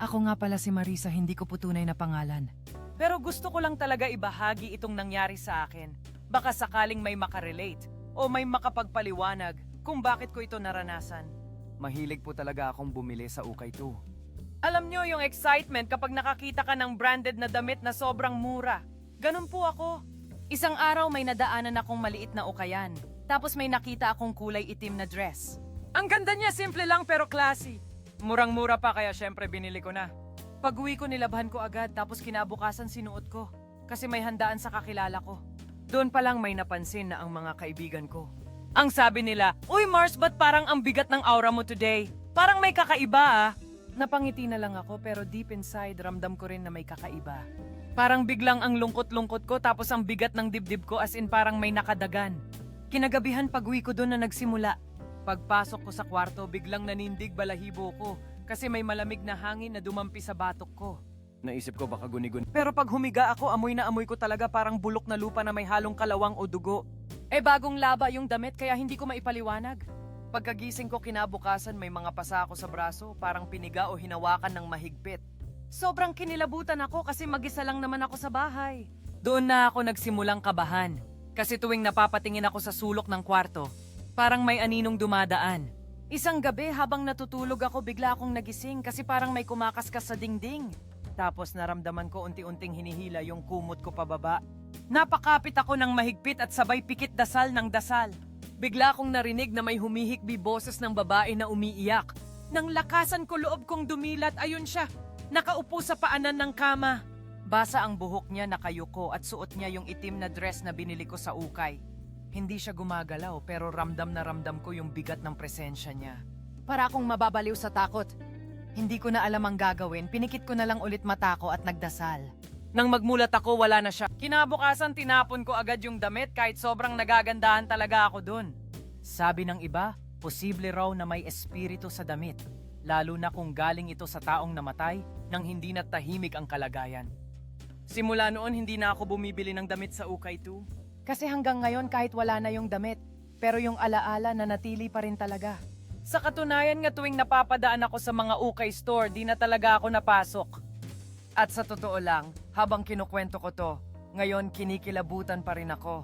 Ako nga pala si Marisa, hindi ko po tunay na pangalan. Pero gusto ko lang talaga ibahagi itong nangyari sa akin. Baka sakaling may makarelate o may makapagpaliwanag kung bakit ko ito naranasan. Mahilig po talaga akong bumili sa Ukay 2. Alam nyo yung excitement kapag nakakita ka ng branded na damit na sobrang mura. Ganun po ako. Isang araw may nadaanan akong maliit na ukayan. Tapos may nakita akong kulay itim na dress. Ang ganda niya, simple lang pero classy. Murang-mura pa kaya syempre binili ko na. Pag-uwi ko nilabhan ko agad tapos kinabukasan sinuot ko. Kasi may handaan sa kakilala ko. Doon pa lang may napansin na ang mga kaibigan ko. Ang sabi nila, "Uy Mars, ba't parang ang bigat ng aura mo today? Parang may kakaiba ah." Napangiti na lang ako pero deep inside ramdam ko rin na may kakaiba. Parang biglang ang lungkot-lungkot ko tapos ang bigat ng dibdib ko as in parang may nakadagan. Kinagabihan pag-uwi ko doon na nagsimula. Pagpasok ko sa kwarto biglang nanindig balahibo ko kasi may malamig na hangin na dumampi sa batok ko. Naisip ko baka gunigun. Pero pag humiga ako amoy na amoy ko talaga parang bulok na lupa na may halong kalawang o dugo. Bagong laba yung damit kaya hindi ko maipaliwanag. Pagkagising ko kinabukasan may mga pasa ako sa braso, parang piniga o hinawakan ng mahigpit. Sobrang kinilabutan ako kasi mag-isa lang naman ako sa bahay. Doon na ako nagsimulang kabahan. Kasi tuwing napapatingin ako sa sulok ng kwarto, parang may aninong dumadaan. Isang gabi habang natutulog ako bigla akong nagising kasi parang may kumakaskas sa dingding. Tapos naramdaman ko unti-unting hinihila yung kumot ko pababa. Napakapit ako ng mahigpit at sabay pikit dasal ng dasal. Bigla akong narinig na may humihikbi boses ng babae na umiiyak. Nang lakasan ko loob kong dumilat, ayun siya. Nakaupo sa paanan ng kama. Basa ang buhok niya, nakayuko at suot niya yung itim na dress na binili ko sa ukay. Hindi siya gumagalaw pero ramdam na ramdam ko yung bigat ng presensya niya. Para akong mababaliw sa takot. Hindi ko na alam ang gagawin, pinikit ko na lang ulit mata ko at nagdasal. Nang magmulat ako, wala na siya. Kinabukasan, tinapon ko agad yung damit kahit sobrang nagagandahan talaga ako dun. Sabi ng iba, posible raw na may espiritu sa damit. Lalo na kung galing ito sa taong namatay nang hindi na tahimik ang kalagayan. Simula noon, hindi na ako bumibili ng damit sa Ukay 2. Kasi hanggang ngayon kahit wala na yung damit, pero yung alaala na natili pa rin talaga. Sa katunayan nga tuwing napapadaan ako sa mga Ukay store, di na talaga ako napasok. At sa totoo lang, habang kinukwento ko to, ngayon kinikilabutan pa rin ako.